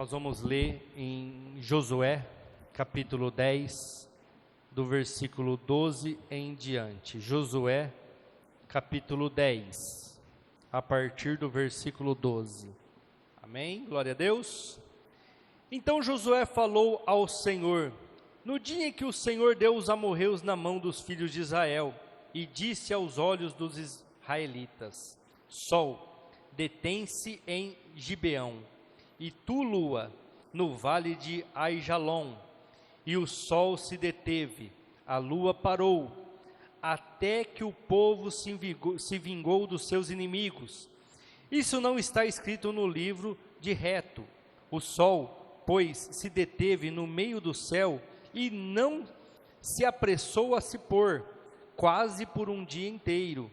Nós vamos ler em Josué, capítulo 10, do versículo 12 em diante. Josué, capítulo 10, a partir do versículo 12. Amém? Glória a Deus. Então Josué falou ao Senhor, no dia em que o Senhor deu os amorreus na mão dos filhos de Israel, e disse aos olhos dos israelitas: Sol, detém-se em Gibeão, e tu, lua, no vale de Aijalon. E o sol se deteve, a lua parou, até que o povo se vingou dos seus inimigos. Isso não está escrito no livro de Reto. O sol, pois, se deteve no meio do céu, e não se apressou a se pôr, quase por um dia inteiro.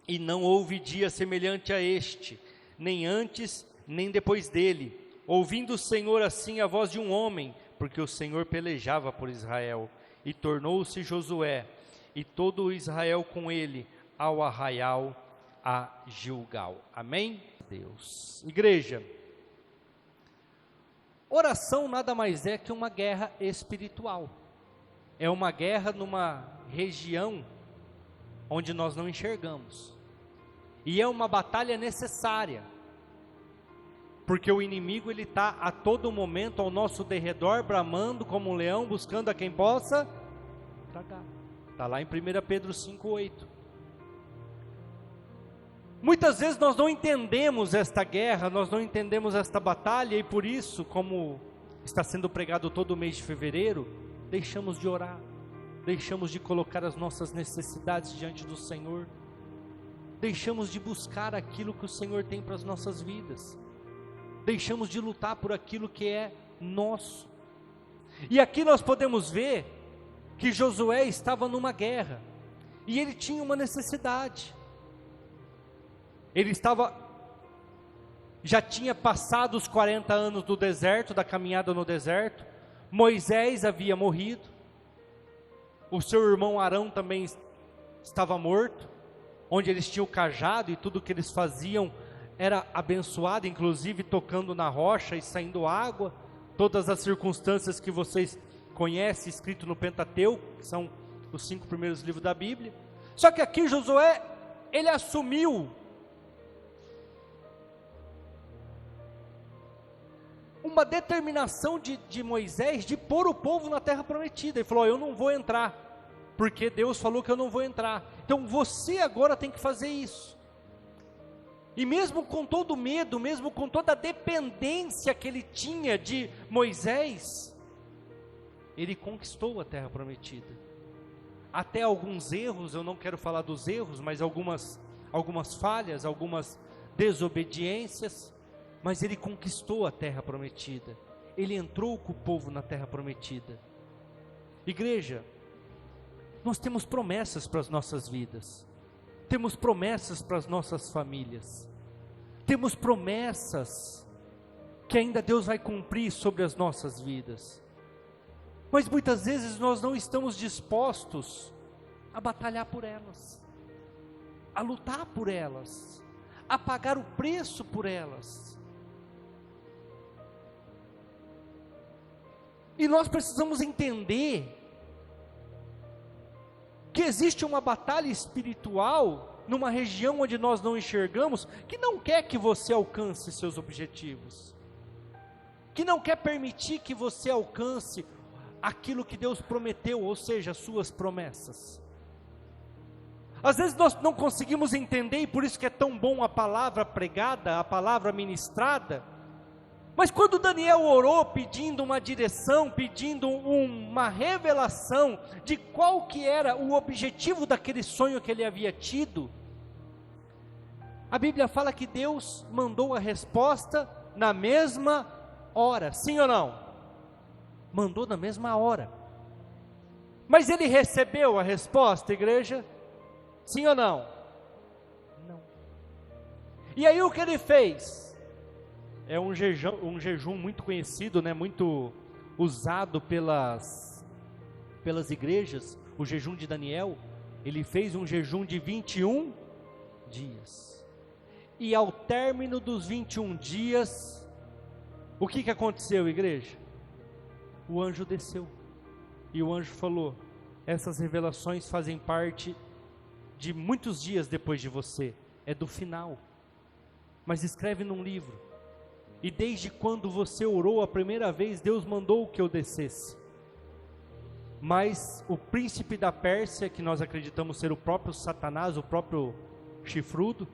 E não houve dia semelhante a este, nem antes, nem depois dele, ouvindo o Senhor assim a voz de um homem, porque o Senhor pelejava por Israel. E tornou-se Josué, e todo o Israel com ele, ao arraial a Gilgal. Amém? Deus. Igreja, oração nada mais é que uma guerra espiritual. É uma guerra numa região onde nós não enxergamos. E é uma batalha necessária, porque o inimigo ele está a todo momento ao nosso derredor, bramando como um leão, buscando a quem possa tragar. Está lá em 1 Pedro 5,8. Muitas vezes nós não entendemos esta guerra, nós não entendemos esta batalha, e por isso, como está sendo pregado todo o mês de fevereiro, deixamos de orar, deixamos de colocar as nossas necessidades diante do Senhor, deixamos de buscar aquilo que o Senhor tem para as nossas vidas, deixamos de lutar por aquilo que é nosso. E aqui nós podemos ver que Josué estava numa guerra, e ele tinha uma necessidade. Ele já tinha passado os 40 anos do deserto, da caminhada no deserto. Moisés havia morrido, o seu irmão Arão também estava morto, onde eles tinham o cajado e tudo que eles faziam era abençoado, inclusive tocando na rocha e saindo água. Todas as circunstâncias que vocês conhecem, escrito no Pentateuco, que são os 5 primeiros livros da Bíblia. Só que aqui Josué, ele assumiu uma determinação de Moisés de pôr o povo na terra prometida. Ele falou: eu não vou entrar, porque Deus falou que eu não vou entrar, então você agora tem que fazer isso. E mesmo com todo o medo, mesmo com toda a dependência que ele tinha de Moisés, ele conquistou a terra prometida. Até alguns erros, eu não quero falar dos erros, mas algumas falhas, algumas desobediências, mas ele conquistou a terra prometida. Ele entrou com o povo na terra prometida. Igreja, nós temos promessas para as nossas vidas, temos promessas para as nossas famílias, temos promessas que ainda Deus vai cumprir sobre as nossas vidas, mas muitas vezes nós não estamos dispostos a batalhar por elas, a lutar por elas, a pagar o preço por elas. E nós precisamos entender que existe uma batalha espiritual numa região onde nós não enxergamos, que não quer que você alcance seus objetivos, que não quer permitir que você alcance aquilo que Deus prometeu, ou seja, as suas promessas. Às vezes nós não conseguimos entender, e por isso que é tão bom a palavra pregada, a palavra ministrada. Mas quando Daniel orou pedindo uma direção, pedindo uma revelação de qual que era o objetivo daquele sonho que ele havia tido, a Bíblia fala que Deus mandou a resposta na mesma hora, sim ou não? Mandou na mesma hora. Mas ele recebeu a resposta, igreja? Sim ou não? Não. E aí o que ele fez? É um jejum muito conhecido, né, muito usado pelas igrejas, o jejum de Daniel. Ele fez um jejum de 21 dias, e ao término dos 21 dias, O que aconteceu, igreja? O anjo desceu. E o anjo falou: essas revelações fazem parte de muitos dias depois de você. É do final. Mas escreve num livro. E desde quando você orou a primeira vez, Deus mandou que eu descesse. Mas o príncipe da Pérsia, que nós acreditamos ser o próprio Satanás, o próprio chifrudo,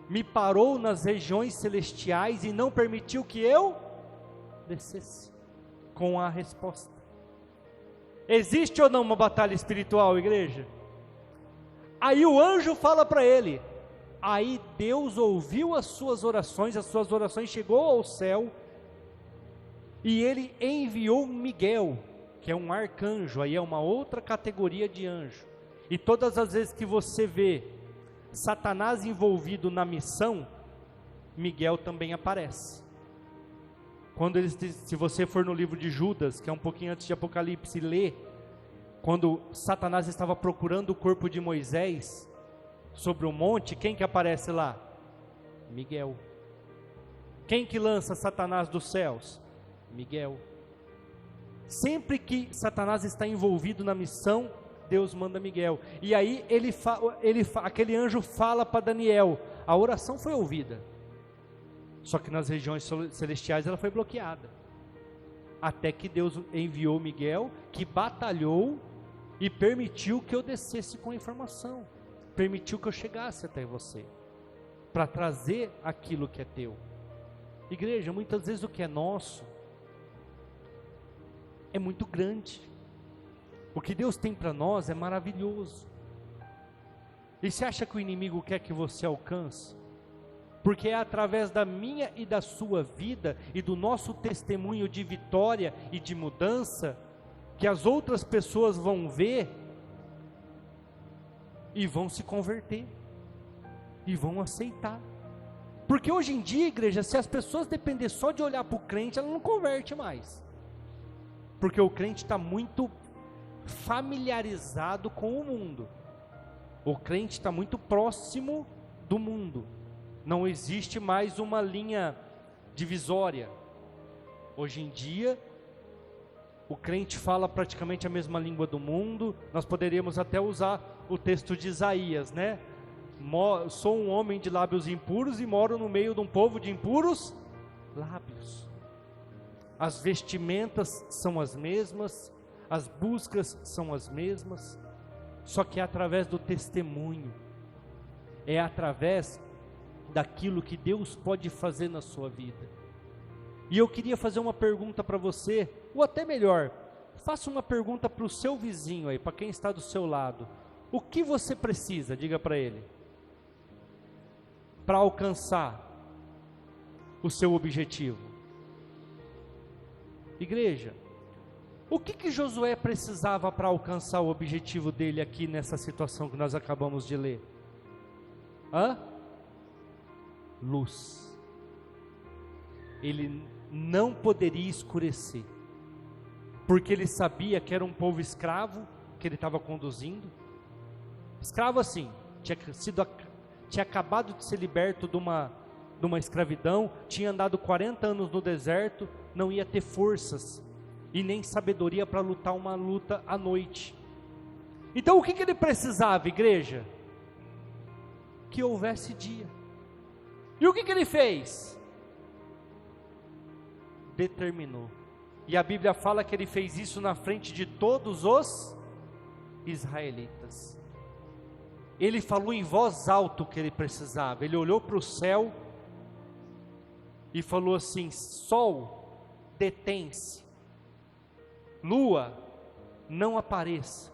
me parou nas regiões celestiais e não permitiu que eu descesse. Com a resposta. Existe ou não uma batalha espiritual, igreja? Aí o anjo fala para ele. Aí Deus ouviu as suas orações chegou ao céu, e ele enviou Miguel, que é um arcanjo, aí é uma outra categoria de anjo. E todas as vezes que você vê Satanás envolvido na missão, Miguel também aparece. Quando se você for no livro de Judas, que é um pouquinho antes de Apocalipse, ler, quando Satanás estava procurando o corpo de Moisés, sobre o monte, quem que aparece lá? Miguel. Quem que lança Satanás dos céus? Miguel. Sempre que Satanás está envolvido na missão, Deus manda Miguel. E aí aquele anjo fala para Daniel, a oração foi ouvida. Só que nas regiões celestiais ela foi bloqueada. Até que Deus enviou Miguel, que batalhou e permitiu que eu descesse com a informação. Permitiu que eu chegasse até você. Para trazer aquilo que é teu. Igreja, muitas vezes o que é nosso é muito grande. O que Deus tem para nós é maravilhoso. E você acha que o inimigo quer que você alcance? Porque é através da minha e da sua vida e do nosso testemunho de vitória e de mudança que as outras pessoas vão ver e vão se converter e vão aceitar. Porque hoje em dia, igreja, se as pessoas dependerem só de olhar para o crente, ela não converte mais. Porque o crente está muito familiarizado com o mundo. O crente está muito próximo do mundo. Não existe mais uma linha divisória. Hoje em dia, o crente fala praticamente a mesma língua do mundo. Nós poderíamos até usar o texto de Isaías, né? Sou um homem de lábios impuros e moro no meio de um povo de impuros lábios. As vestimentas são as mesmas, as buscas são as mesmas, só que é através do testemunho, é através daquilo que Deus pode fazer na sua vida. E eu queria fazer uma pergunta para você, ou até melhor, faça uma pergunta para o seu vizinho aí, para quem está do seu lado. O que você precisa, diga para ele, para alcançar o seu objetivo? Igreja, o que Josué precisava para alcançar o objetivo dele aqui nessa situação que nós acabamos de ler? Luz. Ele não poderia escurecer, porque ele sabia que era um povo escravo que ele estava conduzindo. Escravo assim, tinha acabado de ser liberto de uma escravidão, tinha andado 40 anos no deserto, não ia ter forças e nem sabedoria para lutar uma luta à noite. Então o que ele precisava, igreja? Que houvesse dia. E o que ele fez? Determinou. E a Bíblia fala que ele fez isso na frente de todos os israelitas. Ele falou em voz alta o que ele precisava. Ele olhou para o céu e falou assim: sol, detém-se, lua, não apareça.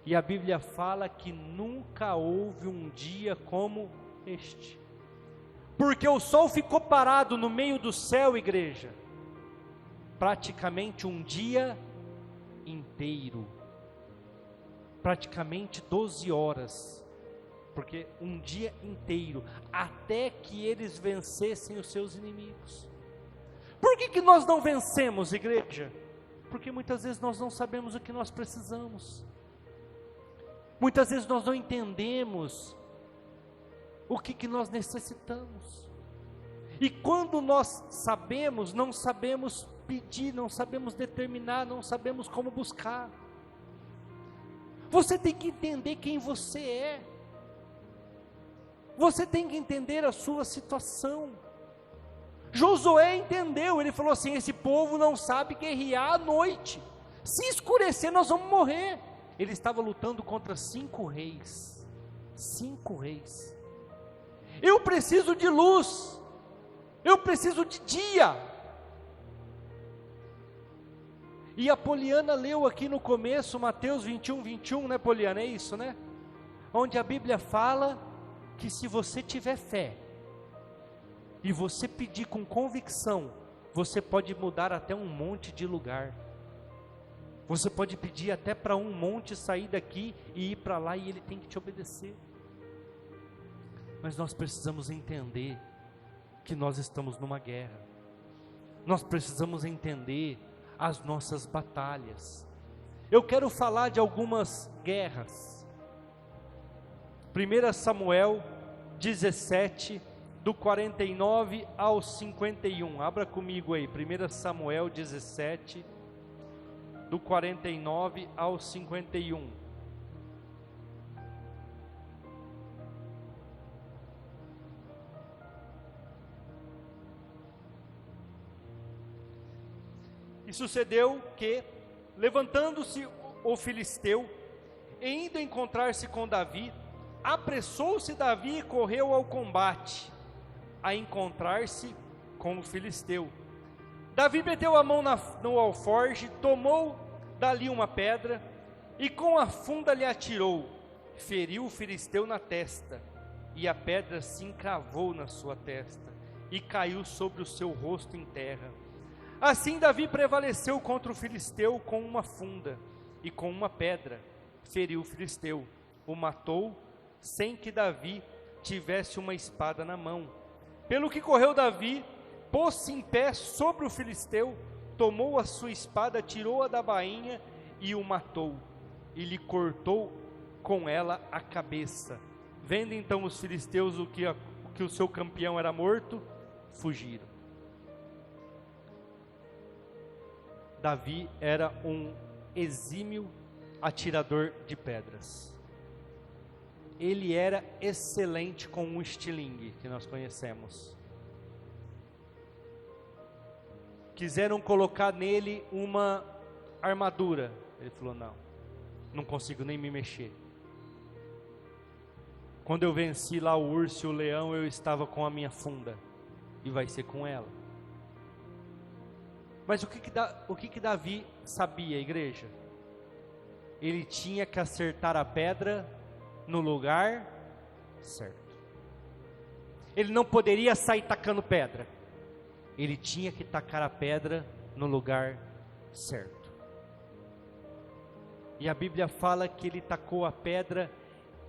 E a Bíblia fala que nunca houve um dia como este, porque o sol ficou parado no meio do céu, igreja, praticamente um dia inteiro, praticamente 12 horas, porque um dia inteiro, até que eles vencessem os seus inimigos. Por que nós não vencemos, igreja? Porque muitas vezes nós não sabemos o que nós precisamos, muitas vezes nós não entendemos o que nós necessitamos. E quando nós sabemos, não sabemos pedir, não sabemos determinar, não sabemos como buscar. Você tem que entender quem você é. Você tem que entender a sua situação. Josué entendeu, ele falou assim: esse povo não sabe guerrear à noite. Se escurecer, nós vamos morrer. Ele estava lutando contra 5 reis. 5 reis. Eu preciso de luz. Eu preciso de dia. E a Poliana leu aqui no começo, Mateus 21, né, Poliana? É isso, né? Onde a Bíblia fala que se você tiver fé, e você pedir com convicção, você pode mudar até um monte de lugar. Você pode pedir até para um monte sair daqui e ir para lá, e ele tem que te obedecer. Mas nós precisamos entender que nós estamos numa guerra. Nós precisamos entender as nossas batalhas. Eu quero falar de algumas guerras. 1 Samuel 17, do 49 ao 51. Abra comigo aí, 1 Samuel 17, do 49 ao 51. E sucedeu que, levantando-se o filisteu, e indo encontrar-se com Davi, apressou-se Davi e correu ao combate, a encontrar-se com o filisteu. Davi meteu a mão no alforje, tomou dali uma pedra, e com a funda lhe atirou, feriu o filisteu na testa, e a pedra se encravou na sua testa, e caiu sobre o seu rosto em terra. Assim Davi prevaleceu contra o filisteu com uma funda, e com uma pedra feriu o filisteu, o matou, sem que Davi tivesse uma espada na mão. Pelo que correu Davi, pôs-se em pé sobre o filisteu, tomou a sua espada, tirou-a da bainha e o matou, e lhe cortou com ela a cabeça. Vendo então os filisteus que o seu campeão era morto, fugiram. Davi era um exímio atirador de pedras. Ele era excelente com um estilingue, que nós conhecemos. Quiseram colocar nele uma armadura. Ele falou: não consigo nem me mexer. Quando eu venci lá o urso e o leão, eu estava com a minha funda, e vai ser com ela. Mas o que Davi sabia, igreja? Ele tinha que acertar a pedra no lugar certo. Ele não poderia sair tacando pedra. Ele tinha que tacar a pedra no lugar certo. E a Bíblia fala que ele tacou a pedra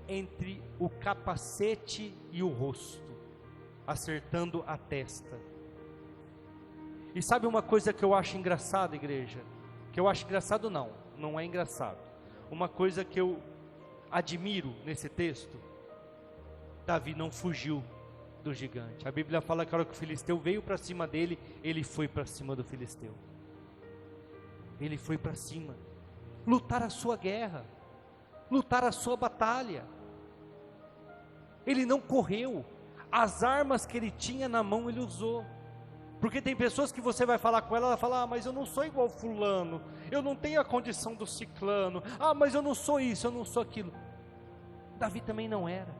entre o capacete e o rosto, acertando a testa. E sabe uma coisa que eu acho engraçado, igreja? Que eu acho engraçado não é engraçado. Uma coisa que eu admiro nesse texto: Davi não fugiu do gigante. A Bíblia fala que a hora que o filisteu veio para cima dele, ele foi para cima do filisteu. Ele foi para cima, lutar a sua guerra, lutar a sua batalha. Ele não correu. As armas que ele tinha na mão, ele usou. Porque tem pessoas que você vai falar com ela fala: mas eu não sou igual fulano, eu não tenho a condição do ciclano, mas eu não sou isso, eu não sou aquilo. Davi também não era.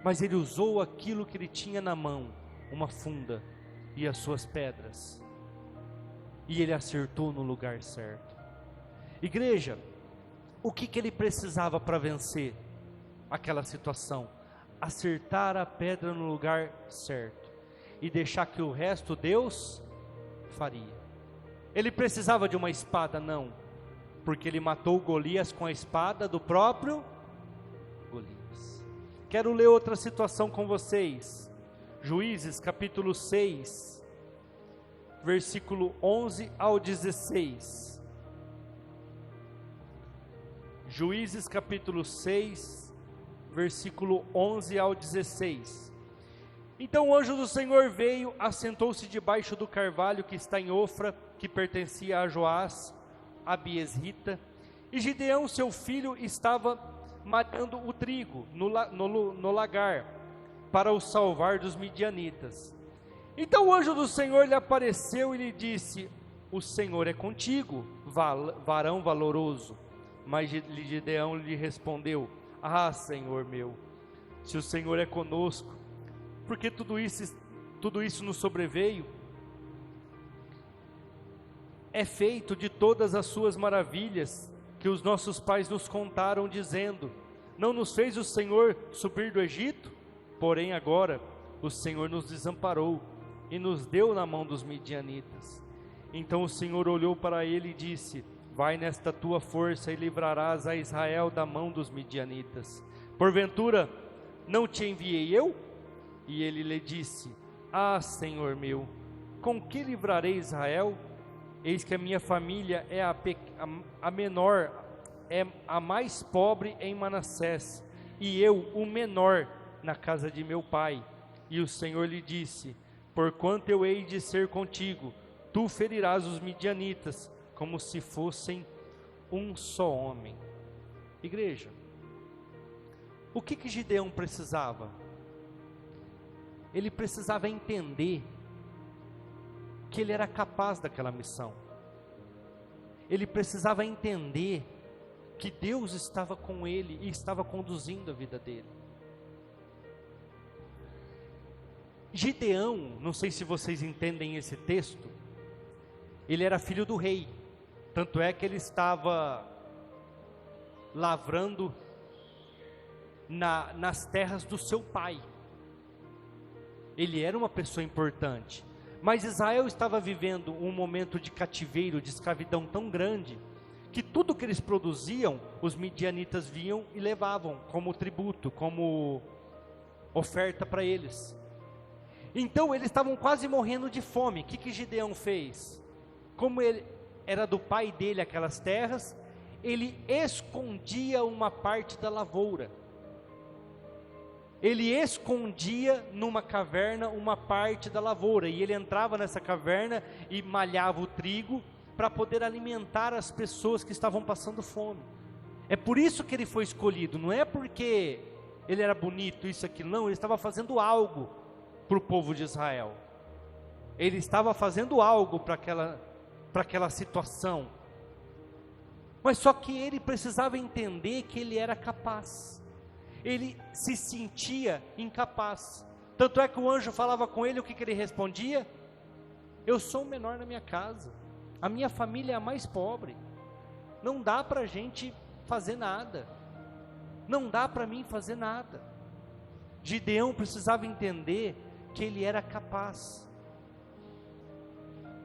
Mas ele usou aquilo que ele tinha na mão, uma funda e as suas pedras, e ele acertou no lugar certo. Igreja, o que ele precisava para vencer aquela situação? Acertar a pedra no lugar certo, e deixar que o resto Deus faria. Ele precisava de uma espada? Não, porque ele matou Golias com a espada do próprio Golias. Quero ler outra situação com vocês. Juízes capítulo 6, versículo 11 ao 16. Juízes capítulo 6, versículo 11 ao 16. Então o anjo do Senhor veio, assentou-se debaixo do carvalho que está em Ofra, que pertencia a Joás, a Biesrita, e Gideão, seu filho, estava malhando o trigo no lagar, para o salvar dos midianitas. Então o anjo do Senhor lhe apareceu e lhe disse: o Senhor é contigo, varão valoroso. Mas Gideão lhe respondeu: ah, Senhor meu, se o Senhor é conosco, porque tudo isso nos sobreveio? É feito de todas as suas maravilhas que os nossos pais nos contaram, dizendo: não nos fez o Senhor subir do Egito? Porém agora o Senhor nos desamparou e nos deu na mão dos midianitas. Então o Senhor olhou para ele e disse: vai nesta tua força e livrarás a Israel da mão dos midianitas. Porventura não te enviei eu? E ele lhe disse: ah, Senhor meu, com que livrarei Israel? Eis que a minha família é a menor, é a mais pobre em Manassés, e eu o menor na casa de meu pai. E o Senhor lhe disse: porquanto eu hei de ser contigo, tu ferirás os midianitas, como se fossem um só homem. Igreja, o que Gideão precisava? Ele precisava entender que ele era capaz daquela missão. Ele precisava entender que Deus estava com ele e estava conduzindo a vida dele. Gideão, não sei se vocês entendem esse texto, ele era filho do rei, tanto é que ele estava lavrando nas terras do seu pai. Ele era uma pessoa importante, mas Israel estava vivendo um momento de cativeiro, de escravidão tão grande, que tudo que eles produziam, os midianitas vinham e levavam como tributo, como oferta para eles. Então eles estavam quase morrendo de fome. O que Gideão fez? Como ele era do pai dele aquelas terras, ele escondia uma parte da lavoura. Ele escondia numa caverna uma parte da lavoura, e ele entrava nessa caverna e malhava o trigo para poder alimentar as pessoas que estavam passando fome. É por isso que ele foi escolhido, não é porque ele era bonito, isso aqui, não, ele estava fazendo algo para o povo de Israel. Ele estava fazendo algo para aquela situação. Mas só que ele precisava entender que ele era capaz. Ele se sentia incapaz. Tanto é que o anjo falava com ele, o que ele respondia? Eu sou o menor na minha casa, a minha família é a mais pobre, não dá para a gente fazer nada, não dá para mim fazer nada. Gideão precisava entender que ele era capaz.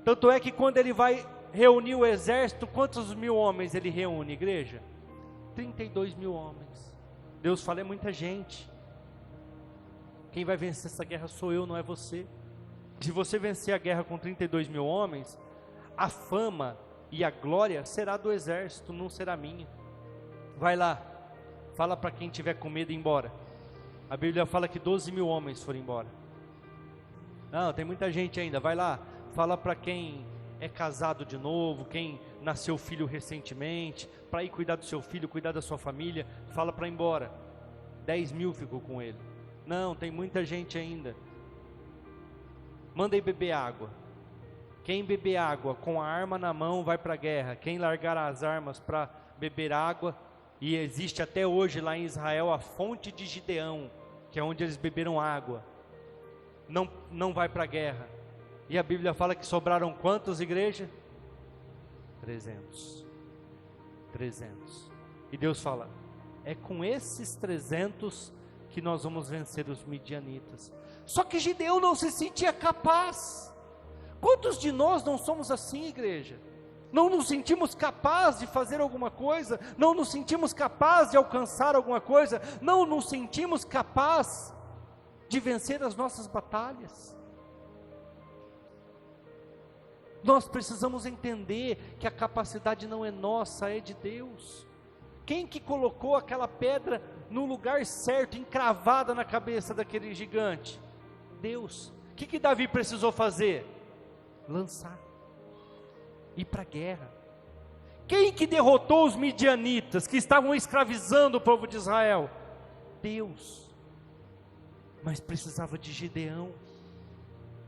Tanto é que quando ele vai reunir o exército, quantos mil homens ele reúne, igreja? 32 mil homens. Deus fala, é muita gente. Quem vai vencer essa guerra sou eu, não é você. Se você vencer a guerra com 32 mil homens, a fama e a glória será do exército, não será minha. Vai lá, fala para quem tiver com medo ir embora. A Bíblia fala que 12 mil homens foram embora. Não, tem muita gente ainda, vai lá, fala para quem é casado de novo, quem nasceu filho recentemente, para ir cuidar do seu filho, cuidar da sua família, fala para ir embora. 10 mil ficou com ele. Não, tem muita gente ainda. Manda aí beber água. Quem beber água com a arma na mão vai para a guerra. Quem largar as armas para beber água, e existe até hoje lá em Israel a fonte de Gideão, que é onde eles beberam água, não vai para a guerra. E a Bíblia fala que sobraram quantos, igreja? 300. E Deus fala, é com esses 300 que nós vamos vencer os midianitas. Só que Gideão não se sentia capaz. Quantos de nós não somos assim, igreja? Não nos sentimos capazes de fazer alguma coisa, não nos sentimos capazes de alcançar alguma coisa, não nos sentimos capazes de vencer as nossas batalhas. Nós precisamos entender que a capacidade não é nossa, é de Deus. Quem que colocou aquela pedra no lugar certo, encravada na cabeça daquele gigante? Deus. O que Davi precisou fazer? Lançar, ir para a guerra. Quem que derrotou os midianitas que estavam escravizando o povo de Israel? Deus. Mas precisava de Gideão.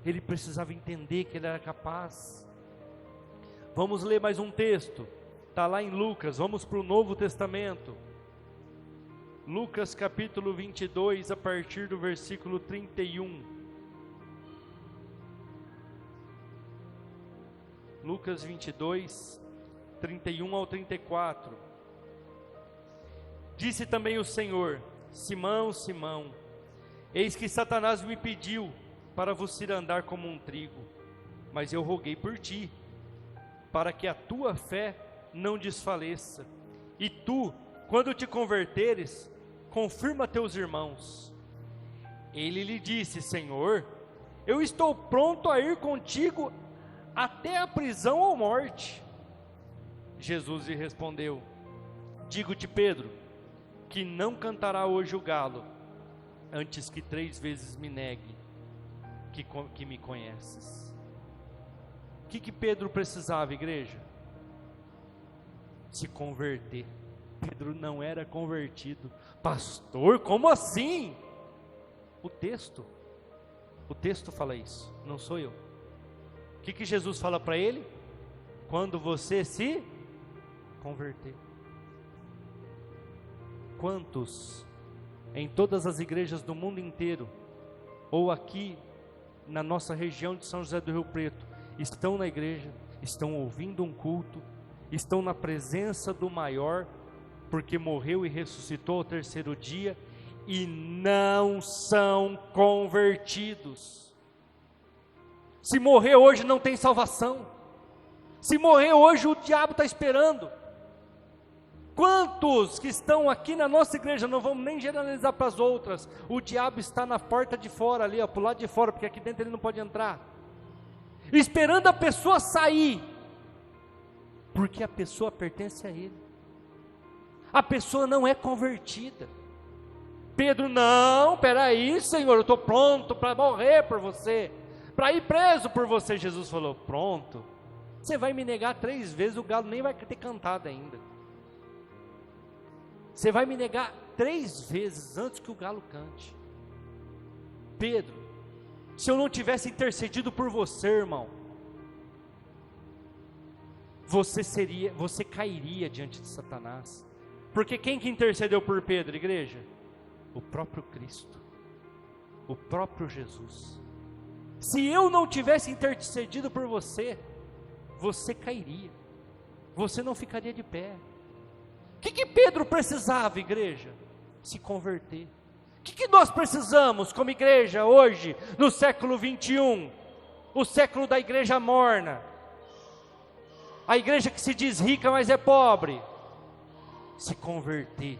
Ele precisava entender que ele era capaz. Vamos ler mais um texto. Está lá em Lucas, vamos para o Novo Testamento. Lucas capítulo 22, a partir do versículo 31. Lucas 22, 31 ao 34. Disse também o Senhor: Simão, Simão, eis que Satanás me pediu para vos ir andar como um trigo, mas eu roguei por ti, para que a tua fé não desfaleça. E tu, quando te converteres, confirma teus irmãos. Ele lhe disse: Senhor, eu estou pronto a ir contigo até a prisão ou morte. Jesus lhe respondeu: digo-te, Pedro, que não cantará hoje o galo, antes que 3 vezes me negue que me conheces. O que Pedro precisava, igreja? Se converter. Pedro não era convertido. Pastor, como assim? O texto fala isso, não sou eu. O que Jesus fala para ele? Quando você se converter. Quantos em todas as igrejas do mundo inteiro, ou aqui na nossa região de São José do Rio Preto, estão na igreja, estão ouvindo um culto, estão na presença do maior, porque morreu e ressuscitou ao 3º dia, e não são convertidos? Se morrer hoje não tem salvação. Se morrer hoje o diabo está esperando. Quantos que estão aqui na nossa igreja, não vamos nem generalizar para as outras, o diabo está na porta de fora ali, para o lado de fora, porque aqui dentro ele não pode entrar, esperando a pessoa sair, porque a pessoa pertence a ele. A pessoa não é convertida. Pedro: não, peraí, Senhor, eu estou pronto para morrer por você, para ir preso por você. Jesus falou: pronto, você vai me negar 3 vezes, o galo nem vai ter cantado ainda. Você vai me negar 3 vezes antes que o galo cante. Pedro, se eu não tivesse intercedido por você, irmão, você cairia diante de Satanás. Porque quem que intercedeu por Pedro, igreja? O próprio Cristo, o próprio Jesus. Se eu não tivesse intercedido por você, você cairia, você não ficaria de pé. O que Pedro precisava, igreja? Se converter. O que nós precisamos como igreja hoje, no século 21, o século da igreja morna, a igreja que se diz rica, mas é pobre? Se converter.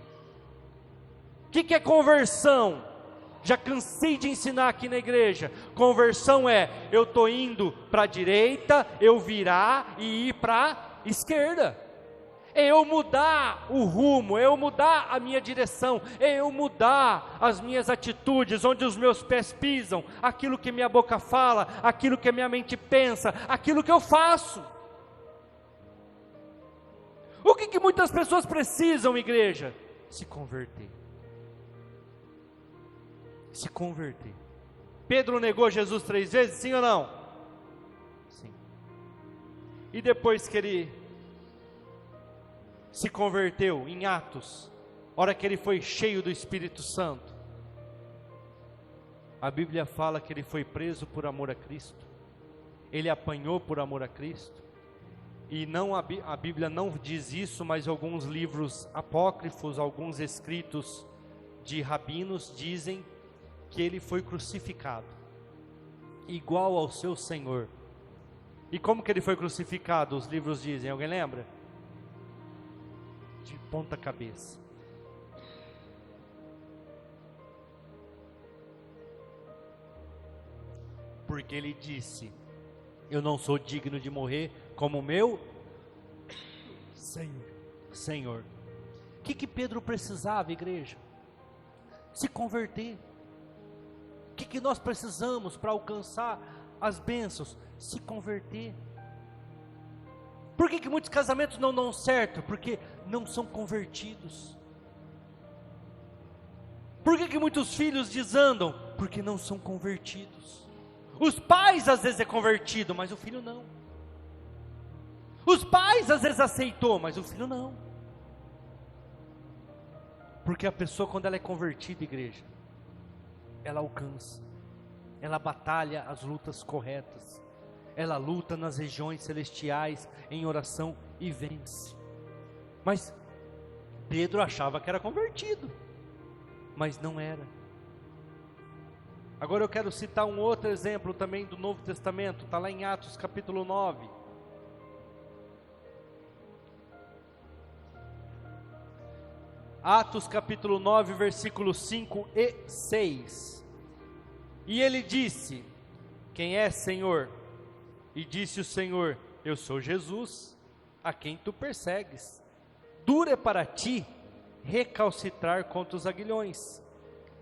O que é conversão? Já cansei de ensinar aqui na igreja. Conversão é: eu estou indo para a direita, eu virar e ir para a esquerda. É eu mudar o rumo, é eu mudar a minha direção, é eu mudar as minhas atitudes, onde os meus pés pisam, aquilo que minha boca fala, aquilo que a minha mente pensa, aquilo que eu faço. O que muitas pessoas precisam, igreja? Se converter. Se converter. Pedro negou Jesus 3 vezes, sim ou não? Sim. E depois que ele se converteu, em Atos, hora que ele foi cheio do Espírito Santo, a Bíblia fala que ele foi preso por amor a Cristo, ele apanhou por amor a Cristo. E não, a Bíblia não diz isso, mas alguns livros apócrifos, alguns escritos de rabinos dizem que ele foi crucificado, igual ao seu Senhor. E como que ele foi crucificado? Os livros dizem, alguém lembra? De ponta cabeça. Porque ele disse: eu não sou digno de morrer como meu Senhor. O que Pedro precisava, igreja? Se converter. O que nós precisamos para alcançar as bênçãos? Se converter. Por que muitos casamentos não dão certo? Porque não são convertidos. Por que muitos filhos desandam? Porque não são convertidos. Os pais às vezes é convertido, mas o filho não. Os pais às vezes aceitou, mas o filho não. Porque a pessoa, quando ela é convertida, igreja, ela alcança, ela batalha as lutas corretas, ela luta nas regiões celestiais em oração e vence. Mas Pedro achava que era convertido, mas não era. Agora eu quero citar um outro exemplo também do Novo Testamento, está lá em Atos capítulo 9. Atos capítulo 9, versículos 5 e 6. E ele disse: quem é, Senhor? E disse o Senhor: eu sou Jesus, a quem tu persegues. Duro é para ti recalcitrar contra os aguilhões.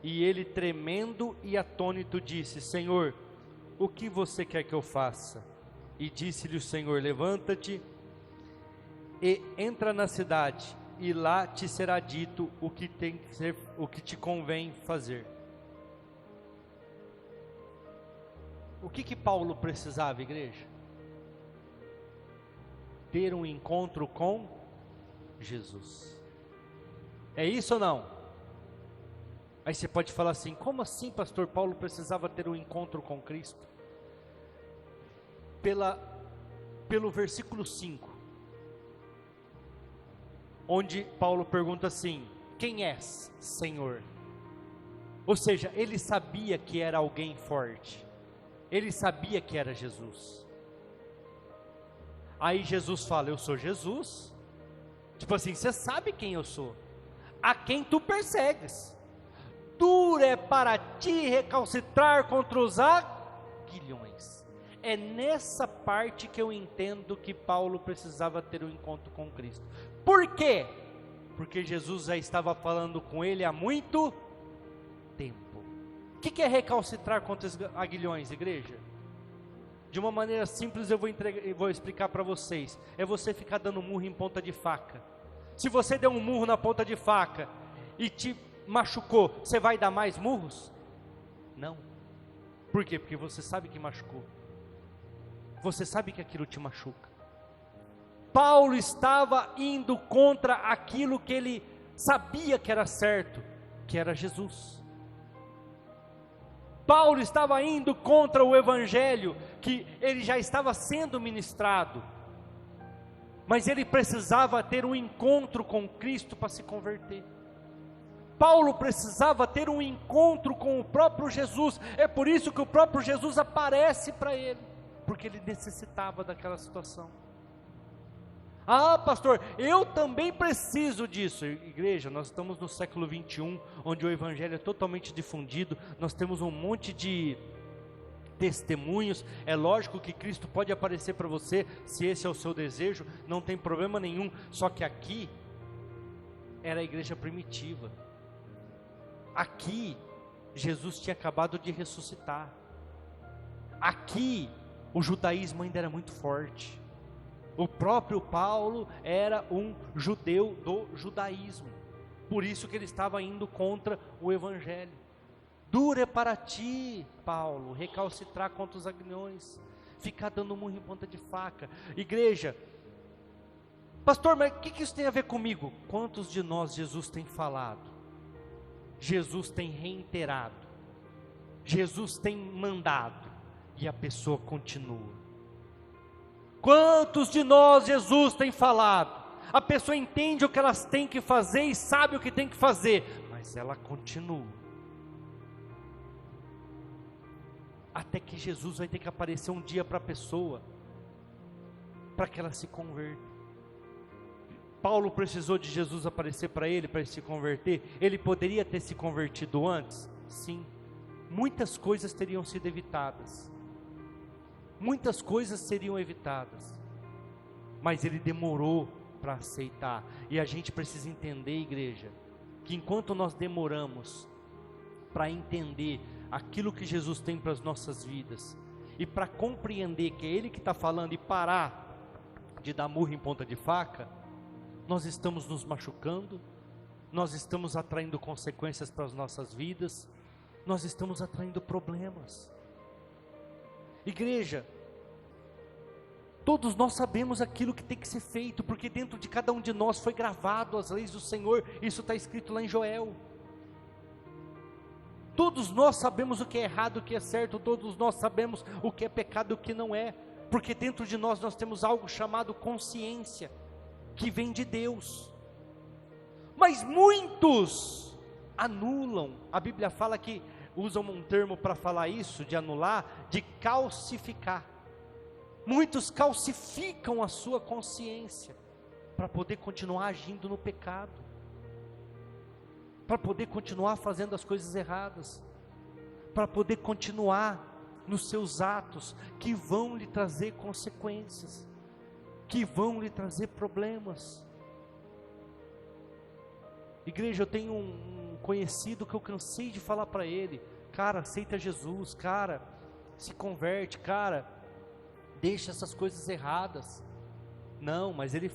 E ele, tremendo e atônito, disse: Senhor, o que você quer que eu faça? E disse-lhe o Senhor: levanta-te e entra na cidade, e lá te será dito o que tem que ser, o que te convém fazer. O que Paulo precisava, igreja? Ter um encontro com Jesus. É isso ou não? Aí você pode falar assim: como assim, pastor? Paulo precisava ter um encontro com Cristo? Pelo versículo 5, onde Paulo pergunta assim: quem és, Senhor? Ou seja, ele sabia que era alguém forte, ele sabia que era Jesus. Aí Jesus fala: eu sou Jesus. Tipo assim, você sabe quem eu sou, a quem tu persegues. Duro é para ti recalcitrar contra os aguilhões. É nessa parte que eu entendo que Paulo precisava ter um encontro com Cristo. Por quê? Porque Jesus já estava falando com ele há muito tempo. O que é recalcitrar contra os aguilhões, igreja? De uma maneira simples eu vou explicar para vocês. É você ficar dando murro em ponta de faca. Se você der um murro na ponta de faca e te machucou, você vai dar mais murros? Não. Por quê? Porque você sabe que machucou. Você sabe que aquilo te machuca. Paulo estava indo contra aquilo que ele sabia que era certo, que era Jesus. Paulo estava indo contra o evangelho que ele já estava sendo ministrado, mas ele precisava ter um encontro com Cristo para se converter. Paulo precisava ter um encontro com o próprio Jesus. É por isso que o próprio Jesus aparece para ele, porque ele necessitava daquela situação. Ah, pastor, eu também preciso disso. Igreja, nós estamos no século 21, onde o evangelho é totalmente difundido. Nós temos um monte de testemunhos. É lógico que Cristo pode aparecer para você, se esse é o seu desejo, não tem problema nenhum. Só que aqui era a igreja primitiva. Aqui Jesus tinha acabado de ressuscitar. Aqui o judaísmo ainda era muito forte. O próprio Paulo era um judeu do judaísmo, por isso que ele estava indo contra o evangelho. Duro é para ti, Paulo, recalcitrar contra os aguilhões, ficar dando murro em ponta de faca. Igreja, pastor, mas o que isso tem a ver comigo? Quantos de nós Jesus tem falado? Jesus tem reiterado, Jesus tem mandado, e a pessoa continua. Quantos de nós Jesus tem falado? A pessoa entende o que elas têm que fazer e sabe o que tem que fazer, mas ela continua. Até que Jesus vai ter que aparecer um dia para a pessoa, para que ela se converta. Paulo precisou de Jesus aparecer para ele se converter. Ele poderia ter se convertido antes? Sim. Muitas coisas teriam sido evitadas. Muitas coisas seriam evitadas, mas ele demorou para aceitar. E a gente precisa entender, igreja, que enquanto nós demoramos para entender aquilo que Jesus tem para as nossas vidas, e para compreender que é Ele que está falando e parar de dar murro em ponta de faca, nós estamos nos machucando, nós estamos atraindo consequências para as nossas vidas, nós estamos atraindo problemas. Igreja, todos nós sabemos aquilo que tem que ser feito, porque dentro de cada um de nós foi gravado as leis do Senhor, isso está escrito lá em Joel. Todos nós sabemos o que é errado, o que é certo, todos nós sabemos o que é pecado e o que não é, porque dentro de nós temos algo chamado consciência, que vem de Deus. Mas muitos anulam, a Bíblia fala que, usam um termo para falar isso, de anular, de calcificar. Muitos calcificam a sua consciência, para poder continuar agindo no pecado, para poder continuar fazendo as coisas erradas, para poder continuar nos seus atos, que vão lhe trazer consequências, que vão lhe trazer problemas. Igreja, eu tenho um conhecido que eu cansei de falar para ele, cara, aceita Jesus, cara, se converte, cara, deixa essas coisas erradas. Não, mas ele,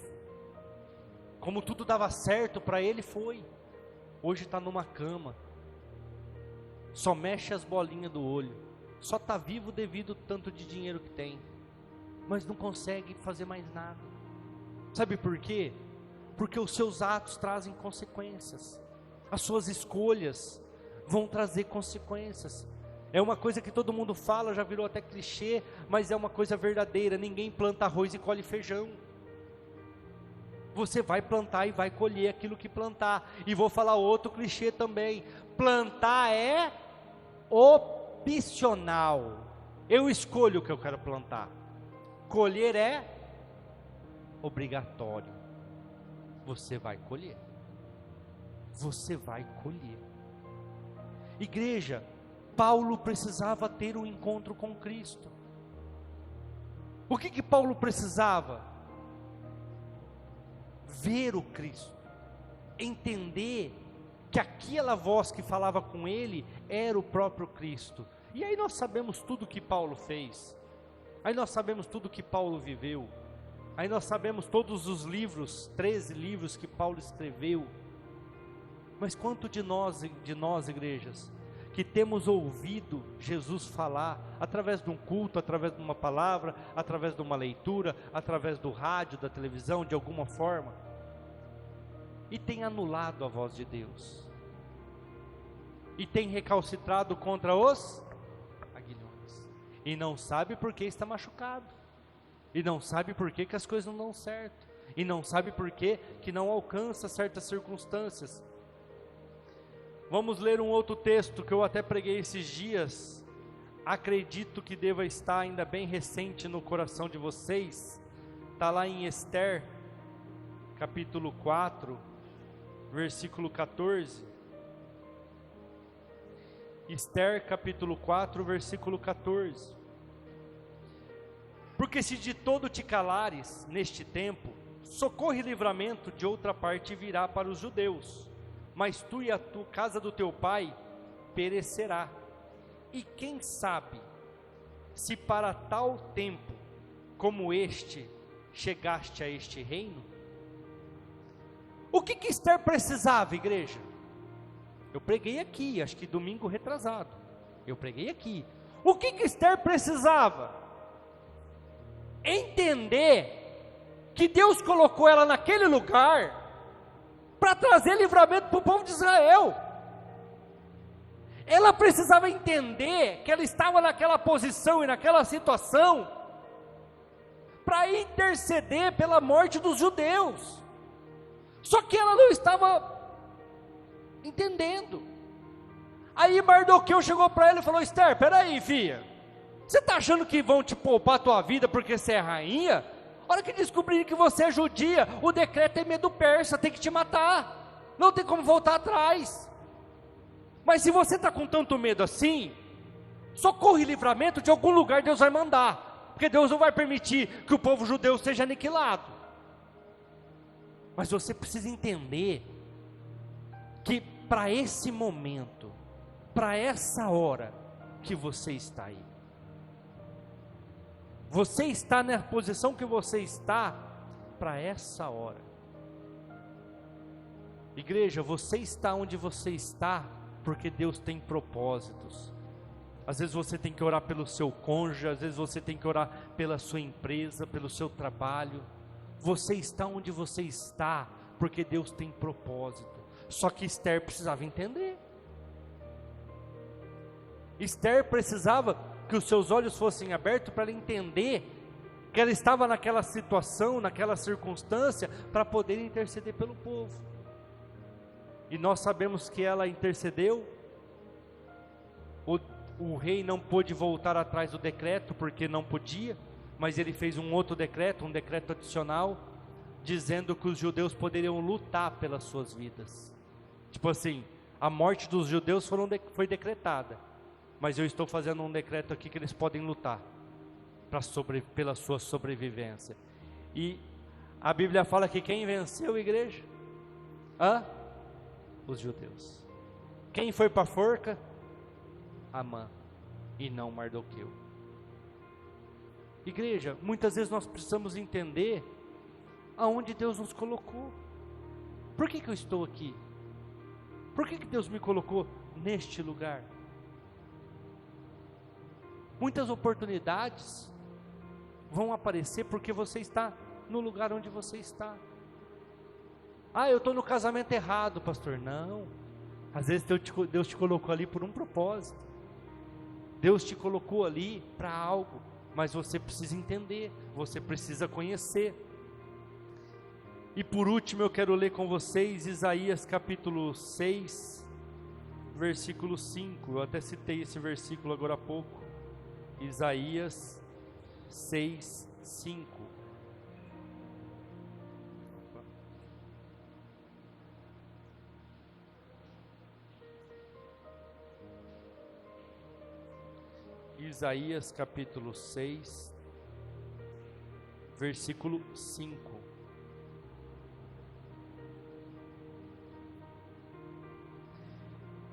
como tudo dava certo para ele, foi. Hoje está numa cama, só mexe as bolinhas do olho, só está vivo devido ao tanto de dinheiro que tem, mas não consegue fazer mais nada. Sabe por quê? Porque os seus atos trazem consequências, as suas escolhas vão trazer consequências. É uma coisa que todo mundo fala, já virou até clichê, mas é uma coisa verdadeira. Ninguém planta arroz e colhe feijão. Você vai plantar e vai colher aquilo que plantar. E vou falar outro clichê também: plantar é opcional. Eu escolho o que eu quero plantar. Colher é obrigatório. Você vai colher. Você vai colher. Igreja, Paulo precisava ter um encontro com Cristo. O que Paulo precisava? Ver o Cristo, entender que aquela voz que falava com ele era o próprio Cristo. E aí nós sabemos tudo que Paulo fez, aí nós sabemos tudo que Paulo viveu, aí nós sabemos todos os livros, 13 livros que Paulo escreveu. Mas quanto de nós igrejas, que temos ouvido Jesus falar, através de um culto, através de uma palavra, através de uma leitura, através do rádio, da televisão, de alguma forma, e tem anulado a voz de Deus, e tem recalcitrado contra os aguilhões, e não sabe por que está machucado, e não sabe por que as coisas não dão certo, e não sabe por que não alcança certas circunstâncias. Vamos ler um outro texto que eu até preguei esses dias, acredito que deva estar ainda bem recente no coração de vocês, está lá em Esther, capítulo 4, versículo 14, Esther capítulo 4, versículo 14, porque se de todo te calares neste tempo, socorro e livramento de outra parte virá para os judeus, mas tu e a tua casa do teu pai perecerá. E quem sabe, se para tal tempo como este, chegaste a este reino? O que Esther precisava, igreja? Eu preguei aqui, acho que domingo retrasado, eu preguei aqui. O que Esther precisava? Entender que Deus colocou ela naquele lugar para trazer livramento para o povo de Israel. Ela precisava entender que ela estava naquela posição e naquela situação para interceder pela morte dos judeus. Só que ela não estava entendendo. Aí Mardoqueu chegou para ela e falou: Esther, peraí, filha, você está achando que vão te poupar a tua vida porque você é rainha? A hora que descobrirem que você é judia, o decreto é medo persa, tem que te matar, não tem como voltar atrás. Mas se você está com tanto medo assim, socorro e livramento de algum lugar Deus vai mandar, porque Deus não vai permitir que o povo judeu seja aniquilado. Mas você precisa entender que para esse momento, para essa hora, que você está aí. Você está na posição que você está para essa hora. Igreja, você está onde você está porque Deus tem propósitos. Às vezes você tem que orar pelo seu cônjuge, às vezes você tem que orar pela sua empresa, pelo seu trabalho. Você está onde você está porque Deus tem propósito. Só que Esther precisava entender. Esther precisava que os seus olhos fossem abertos para ela entender que ela estava naquela situação, naquela circunstância, para poder interceder pelo povo. E nós sabemos que ela intercedeu. O rei não pôde voltar atrás do decreto, porque não podia, mas ele fez um outro decreto, um decreto adicional, dizendo que os judeus poderiam lutar pelas suas vidas. Tipo assim, a morte dos judeus foi decretada, mas eu estou fazendo um decreto aqui que eles podem lutar pela sua sobrevivência. E a Bíblia fala que quem venceu a igreja? Os judeus. Quem foi para a forca? Amã, e não Mardoqueu. Igreja, muitas vezes nós precisamos entender aonde Deus nos colocou. Por que eu estou aqui? Por que Deus me colocou neste lugar? Muitas oportunidades vão aparecer porque você está no lugar onde você está. Eu estou no casamento errado, pastor. Não, às vezes Deus te colocou ali por um propósito. Deus te colocou ali para algo, mas você precisa entender, você precisa conhecer. E por último eu quero ler com vocês Isaías capítulo 6, versículo 5, eu até citei esse versículo agora há pouco. Isaías 6, 5. Isaías capítulo 6, versículo 5.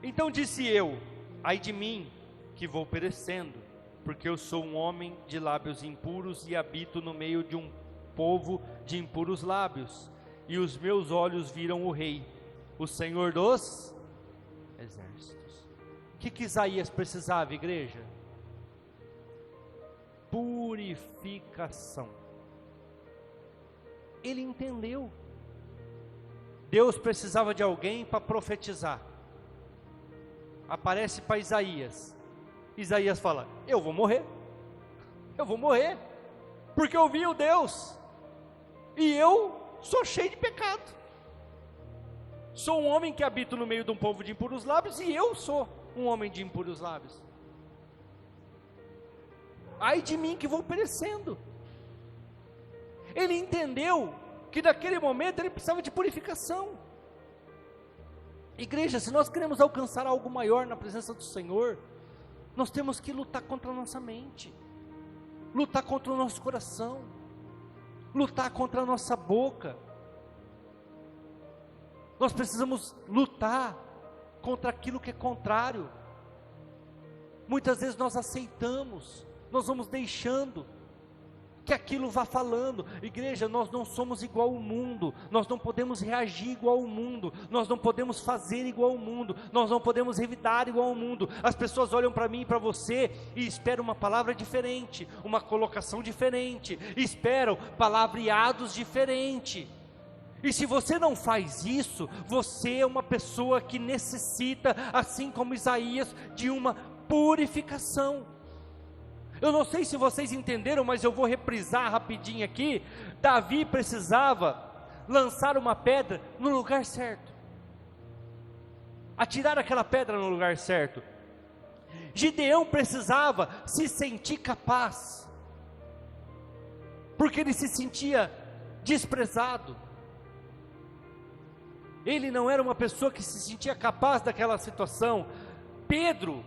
Então disse eu: ai de mim, que vou perecendo, porque eu sou um homem de lábios impuros e habito no meio de um povo de impuros lábios, e os meus olhos viram o Rei, o Senhor dos exércitos. O que Isaías precisava, igreja? Purificação. Ele entendeu. Deus precisava de alguém para profetizar. Aparece para Isaías. Isaías fala: eu vou morrer, porque eu vi o Deus, e eu sou cheio de pecado, sou um homem que habito no meio de um povo de impuros lábios, e eu sou um homem de impuros lábios. Ai de mim que vou perecendo. Ele entendeu que naquele momento ele precisava de purificação. Igreja, se nós queremos alcançar algo maior na presença do Senhor, nós temos que lutar contra a nossa mente, lutar contra o nosso coração, lutar contra a nossa boca. Nós precisamos lutar contra aquilo que é contrário. Muitas vezes nós aceitamos, nós vamos deixando que aquilo vá falando. Igreja, nós não somos igual ao mundo, nós não podemos reagir igual ao mundo, nós não podemos fazer igual ao mundo, nós não podemos revidar igual ao mundo. As pessoas olham para mim e para você e esperam uma palavra diferente, uma colocação diferente, esperam palavreados diferentes. E se você não faz isso, você é uma pessoa que necessita, assim como Isaías, de uma purificação. Eu não sei se vocês entenderam, mas eu vou reprisar rapidinho aqui. Davi precisava lançar uma pedra no lugar certo, atirar aquela pedra no lugar certo. Gideão precisava se sentir capaz, porque ele se sentia desprezado. Ele não era uma pessoa que se sentia capaz daquela situação. Pedro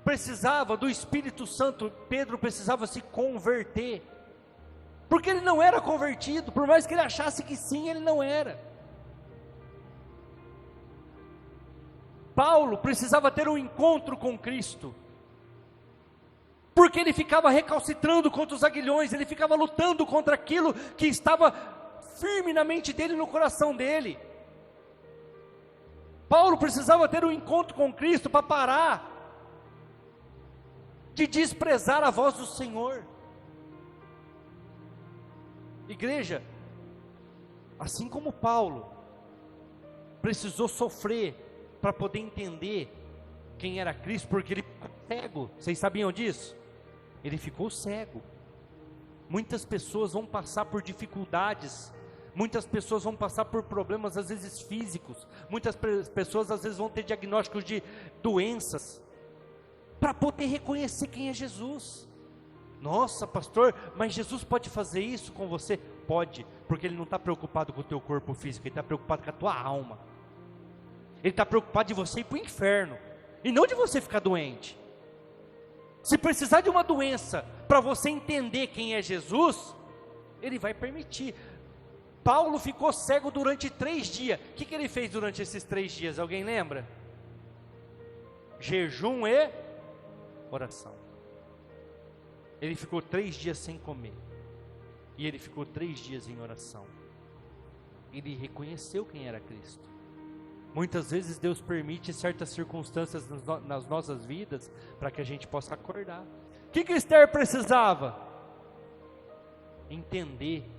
precisava do Espírito Santo, Pedro precisava se converter, porque ele não era convertido, por mais que ele achasse que sim, ele não era. Paulo precisava ter um encontro com Cristo, porque ele ficava recalcitrando contra os aguilhões, ele ficava lutando contra aquilo que estava firme na mente dele, no coração dele. Paulo precisava ter um encontro com Cristo para parar de desprezar a voz do Senhor. Igreja, assim como Paulo precisou sofrer para poder entender quem era Cristo, porque ele ficou cego, vocês sabiam disso? Ele ficou cego. Muitas pessoas vão passar por dificuldades, muitas pessoas vão passar por problemas às vezes físicos, muitas pessoas às vezes vão ter diagnósticos de doenças, para poder reconhecer quem é Jesus. Nossa, pastor, mas Jesus pode fazer isso com você? Pode, porque Ele não está preocupado com o teu corpo físico, Ele está preocupado com a tua alma. Ele está preocupado de você ir para o inferno, e não de você ficar doente. Se precisar de uma doença, para você entender quem é Jesus, Ele vai permitir. Paulo ficou cego durante 3 dias, o que ele fez durante esses 3 dias? Alguém lembra? Jejum e oração. Ele ficou 3 dias sem comer, e ele ficou 3 dias em oração. Ele reconheceu quem era Cristo. Muitas vezes Deus permite certas circunstâncias nas nossas vidas, para que a gente possa acordar. O que Esther precisava? Entender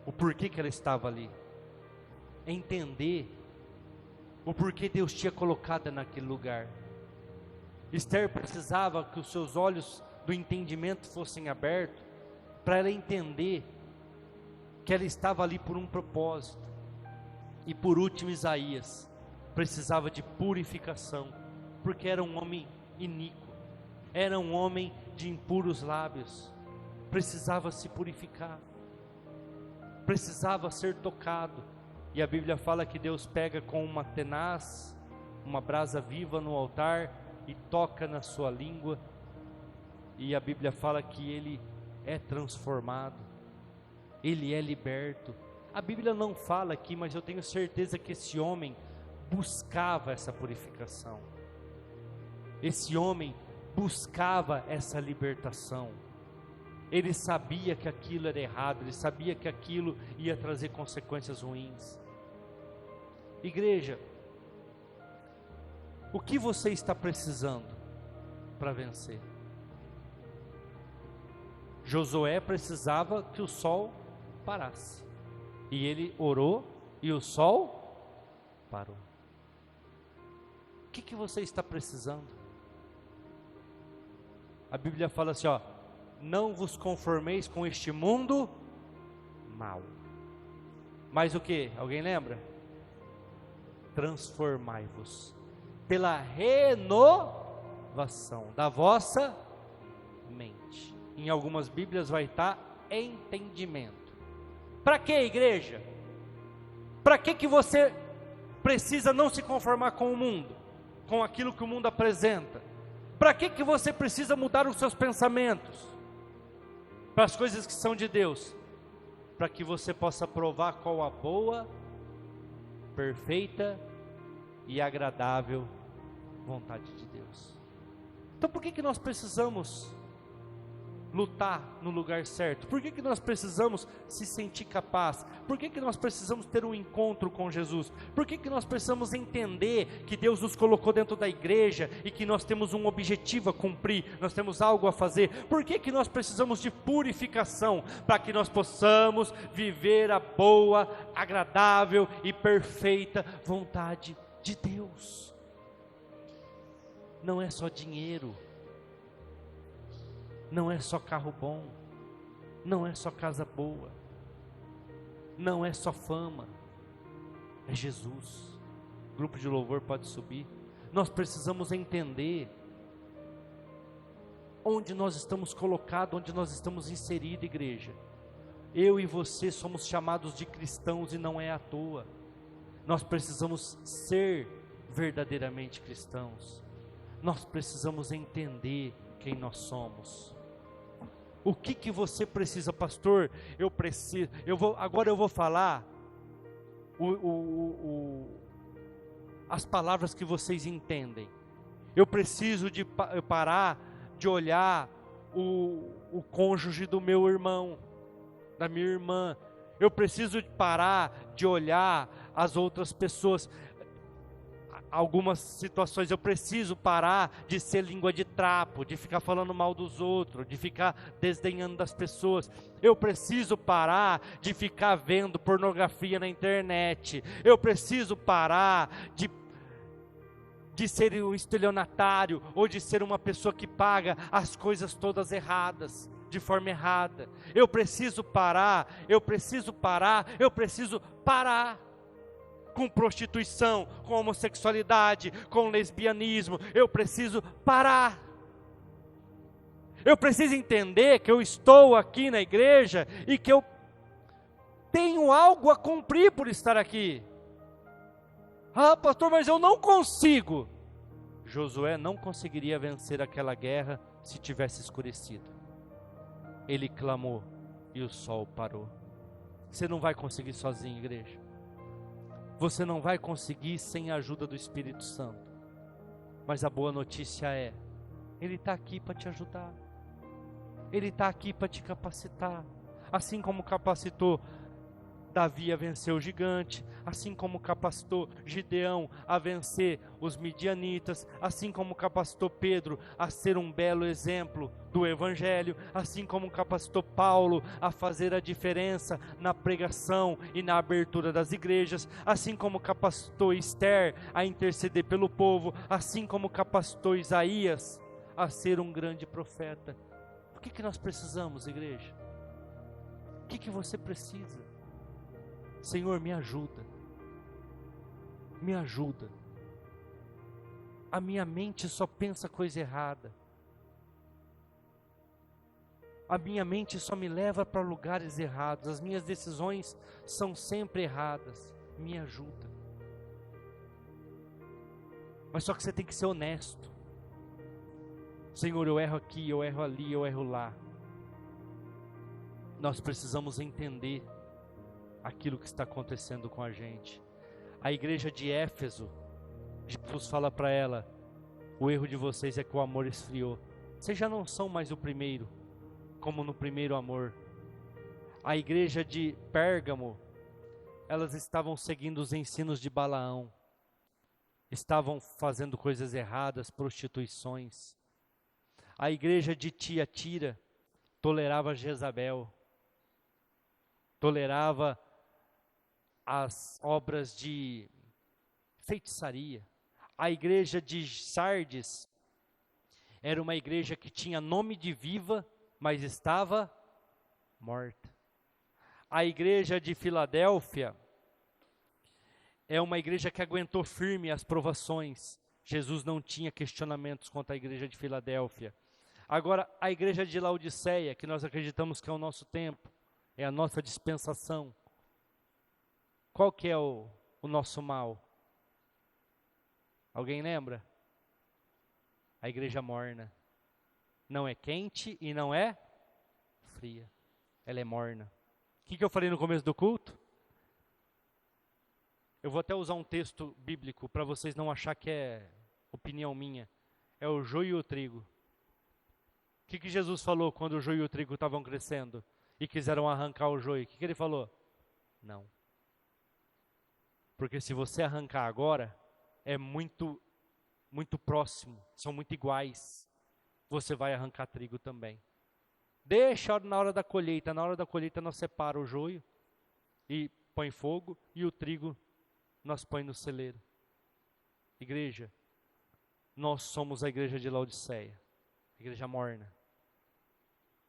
o porquê que ela estava ali, entender o porquê Deus tinha colocado naquele lugar. Esther precisava que os seus olhos do entendimento fossem abertos, para ela entender que ela estava ali por um propósito. E por último, Isaías precisava de purificação, porque era um homem iníquo, era um homem de impuros lábios, precisava se purificar, precisava ser tocado. E a Bíblia fala que Deus pega com uma tenaz, uma brasa viva no altar, e toca na sua língua, e a Bíblia fala que ele é transformado, ele é liberto. A Bíblia não fala aqui, mas eu tenho certeza que esse homem buscava essa purificação, esse homem buscava essa libertação. Ele sabia que aquilo era errado, ele sabia que aquilo ia trazer consequências ruins. Igreja, o que você está precisando para vencer? Josué precisava que o sol parasse, e ele orou e o sol parou. O que você está precisando? A Bíblia fala assim, ó: não vos conformeis com este mundo mau, mas o que? Alguém lembra? Transformai-vos pela renovação da vossa mente. Em algumas Bíblias vai estar entendimento. Para que, igreja? Para que você precisa não se conformar com o mundo, com aquilo que o mundo apresenta? Para que você precisa mudar os seus pensamentos para as coisas que são de Deus? Para que você possa provar qual a boa, perfeita e agradável vontade de Deus. Então por que nós precisamos lutar no lugar certo? Por que nós precisamos se sentir capaz? Por que nós precisamos ter um encontro com Jesus? Por que nós precisamos entender que Deus nos colocou dentro da igreja e que nós temos um objetivo a cumprir, nós temos algo a fazer? Por que nós precisamos de purificação? Para que nós possamos viver a boa, agradável e perfeita vontade de Deus. Não é só dinheiro, não é só carro bom, não é só casa boa, não é só fama, é Jesus. O grupo de louvor pode subir. Nós precisamos entender onde nós estamos colocados, onde nós estamos inseridos, igreja. Eu e você somos chamados de cristãos e não é à toa. Nós precisamos ser verdadeiramente cristãos. Nós precisamos entender quem nós somos. O que você precisa, pastor? Agora eu vou falar as palavras que vocês entendem. Eu preciso de parar de olhar o cônjuge do meu irmão, da minha irmã. Eu preciso parar de olhar as outras pessoas. Algumas situações eu preciso parar de ser língua de trapo, de ficar falando mal dos outros, de ficar desdenhando das pessoas. Eu preciso parar de ficar vendo pornografia na internet. Eu preciso parar de ser um estelionatário, ou de ser uma pessoa que paga as coisas todas erradas, de forma errada. Eu preciso parar com prostituição, com homossexualidade, com lesbianismo. Eu preciso parar. Eu preciso entender que eu estou aqui na igreja e que eu tenho algo a cumprir por estar aqui. Ah, pastor, mas eu não consigo. Josué não conseguiria vencer aquela guerra se tivesse escurecido. Ele clamou e o sol parou. Você não vai conseguir sozinho, igreja. Você não vai conseguir sem a ajuda do Espírito Santo. Mas a boa notícia é, Ele está aqui para te ajudar. Ele está aqui para te capacitar. Assim como capacitou Davi a vencer o gigante, assim como capacitou Gideão a vencer os midianitas, assim como capacitou Pedro a ser um belo exemplo do Evangelho, assim como capacitou Paulo a fazer a diferença na pregação e na abertura das igrejas, assim como capacitou Esther a interceder pelo povo, assim como capacitou Isaías a ser um grande profeta. O que nós precisamos, igreja? O que você precisa? Senhor, me ajuda. Me ajuda. A minha mente só pensa coisa errada. A minha mente só me leva para lugares errados. As minhas decisões são sempre erradas. Me ajuda. Mas só que você tem que ser honesto. Senhor, eu erro aqui, eu erro ali, eu erro lá. Nós precisamos entender aquilo que está acontecendo com a gente. A igreja de Éfeso, Jesus fala para ela: o erro de vocês é que o amor esfriou. Vocês já não são mais o primeiro, como no primeiro amor. A igreja de Pérgamo, elas estavam seguindo os ensinos de Balaão, estavam fazendo coisas erradas, prostituições. A igreja de Tiatira tolerava Jezabel, tolerava as obras de feitiçaria. A igreja de Sardes era uma igreja que tinha nome de viva, mas estava morta. A igreja de Filadélfia é uma igreja que aguentou firme as provações. Jesus não tinha questionamentos quanto à igreja de Filadélfia. Agora, a igreja de Laodiceia, que nós acreditamos que é o nosso tempo, é a nossa dispensação. Qual que é o nosso mal? Alguém lembra? A igreja morna. Não é quente e não é fria. Ela é morna. O que eu falei no começo do culto? Eu vou até usar um texto bíblico para vocês não achar que é opinião minha. É o joio e o trigo. O que Jesus falou quando o joio e o trigo estavam crescendo e quiseram arrancar o joio? O que ele falou? Não. Porque se você arrancar agora, é muito próximo, são muito iguais. Você vai arrancar trigo também. Deixa na hora da colheita nós separa o joio e põe fogo, e o trigo nós põe no celeiro. Igreja, nós somos a igreja de Laodiceia, igreja morna.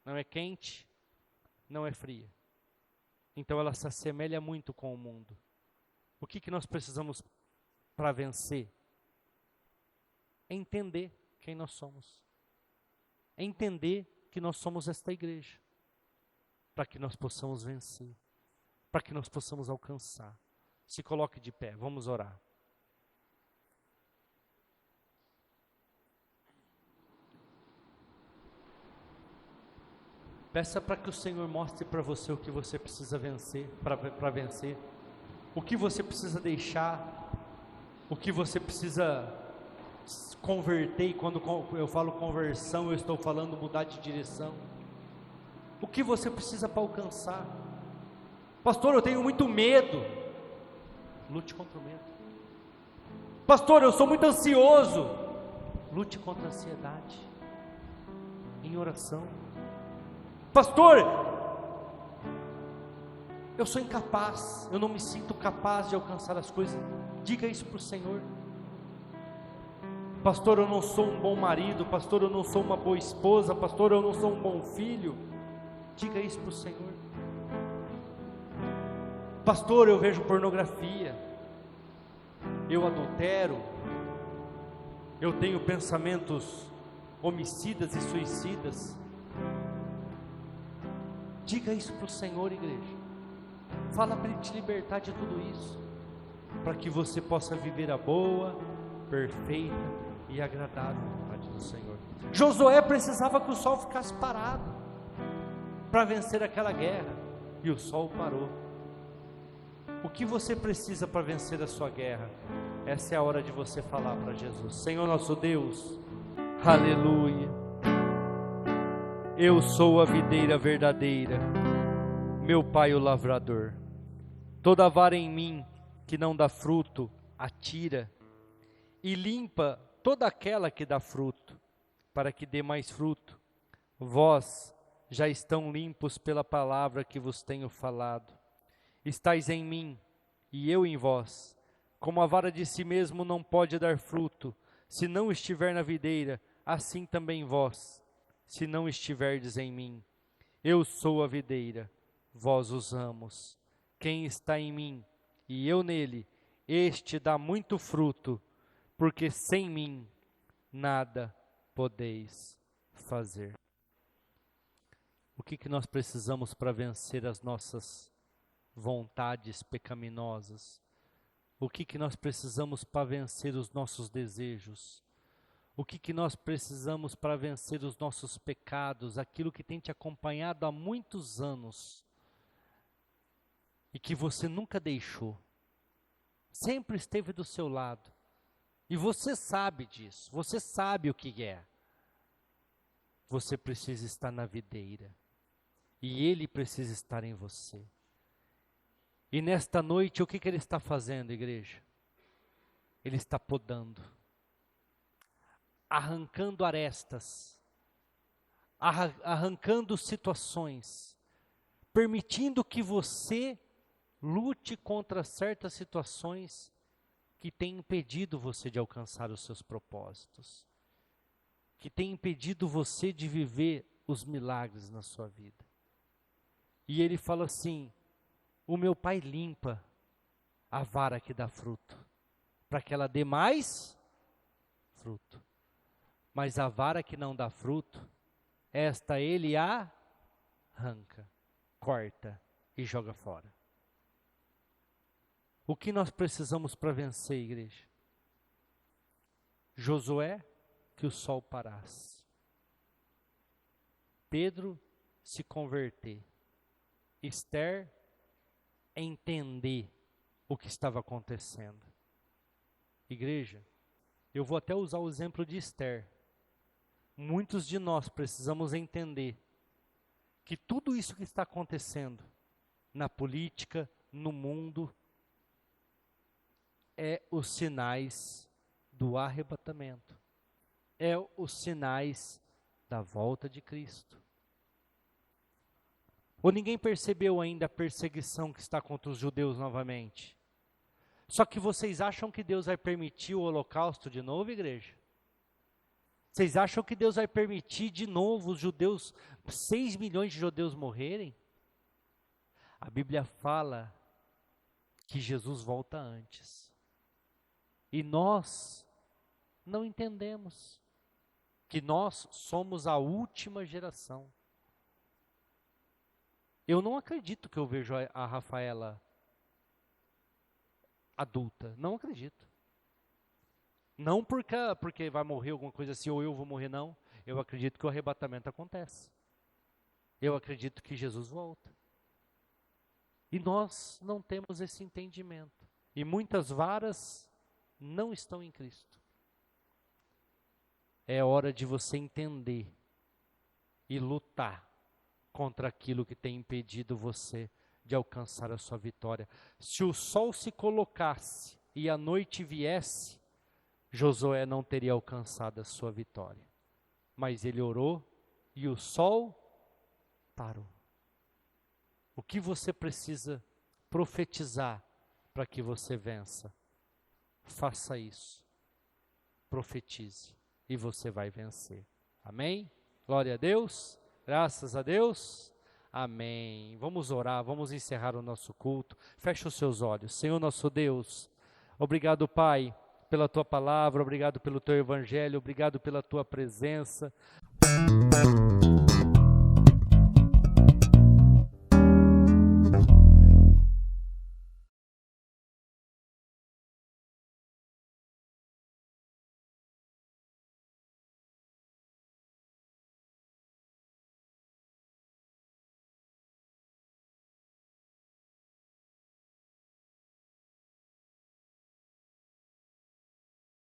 Não é quente, não é fria. Então ela se assemelha muito com o mundo. O que nós precisamos para vencer? É entender quem nós somos. É entender que nós somos esta igreja. Para que nós possamos vencer. Para que nós possamos alcançar. Se coloque de pé, vamos orar. Peça para que o Senhor mostre para você o que você precisa vencer, para vencer. O que você precisa deixar, o que você precisa converter, e quando eu falo conversão, eu estou falando mudar de direção. O que você precisa para alcançar? Pastor, eu tenho muito medo. Lute contra o medo. Pastor, eu sou muito ansioso. Lute contra a ansiedade em oração. Pastor, eu sou incapaz, eu não me sinto capaz de alcançar as coisas. Diga isso para o Senhor. Pastor, eu não sou um bom marido. Pastor, eu não sou uma boa esposa. Pastor, eu não sou um bom filho. Diga isso para o Senhor. Pastor, eu vejo pornografia, eu adultero, eu tenho pensamentos homicidas e suicidas. Diga isso para o Senhor, igreja. Fala para Ele te libertar de tudo isso, para que você possa viver a boa, perfeita e agradável vontade do Senhor. Josué precisava que o sol ficasse parado para vencer aquela guerra, e o sol parou. O que você precisa para vencer a sua guerra? Essa é a hora de você falar para Jesus: Senhor nosso Deus, aleluia, eu sou a videira verdadeira, meu Pai o lavrador. Toda vara em mim que não dá fruto, atira, e limpa toda aquela que dá fruto, para que dê mais fruto. Vós já estão limpos pela palavra que vos tenho falado. Estais em mim, e eu em vós. Como a vara de si mesmo não pode dar fruto, se não estiver na videira, assim também vós, se não estiverdes em mim. Eu sou a videira, vós os ramos. Quem está em mim, e eu nele, este dá muito fruto, porque sem mim nada podeis fazer. O que nós precisamos para vencer as nossas vontades pecaminosas? O que nós precisamos para vencer os nossos desejos? O que nós precisamos para vencer os nossos pecados, aquilo que tem te acompanhado há muitos anos e que você nunca deixou, sempre esteve do seu lado, e você sabe disso, você sabe o que é. Você precisa estar na videira, e Ele precisa estar em você. E nesta noite, o que Ele está fazendo, igreja? Ele está podando, arrancando arestas, arrancando situações, permitindo que você lute contra certas situações que têm impedido você de alcançar os seus propósitos, que têm impedido você de viver os milagres na sua vida. E Ele fala assim: o meu Pai limpa a vara que dá fruto, para que ela dê mais fruto. Mas a vara que não dá fruto, esta Ele arranca, corta e joga fora. O que nós precisamos para vencer, igreja? Josué, que o sol parasse. Pedro, se converter. Esther, entender o que estava acontecendo. Igreja, eu vou até usar o exemplo de Esther. Muitos de nós precisamos entender que tudo isso que está acontecendo na política, no mundo, é os sinais do arrebatamento, é os sinais da volta de Cristo. Ou ninguém percebeu ainda a perseguição que está contra os judeus novamente? Só que vocês acham que Deus vai permitir o holocausto de novo, igreja? Vocês acham que Deus vai permitir de novo os judeus, 6 milhões de judeus morrerem? A Bíblia fala que Jesus volta antes. E nós não entendemos que nós somos a última geração. Eu não acredito que eu vejo a Rafaela adulta, não acredito. Não porque vai morrer alguma coisa assim, ou eu vou morrer, não. Eu acredito que o arrebatamento acontece. Eu acredito que Jesus volta. E nós não temos esse entendimento. E muitas varas não estão em Cristo. é hora de você entender e lutar contra aquilo que tem impedido você de alcançar a sua vitória. Se o sol se colocasse e a noite viesse, Josué não teria alcançado a sua vitória. Mas ele orou e o sol parou. O que você precisa profetizar para que você vença? Faça isso. Profetize e você vai vencer. Amém? Glória a Deus. Graças a Deus. Amém. Vamos orar, vamos encerrar o nosso culto. Feche os seus olhos. Senhor nosso Deus, obrigado, Pai, pela Tua palavra, obrigado pelo Teu Evangelho, obrigado pela Tua presença.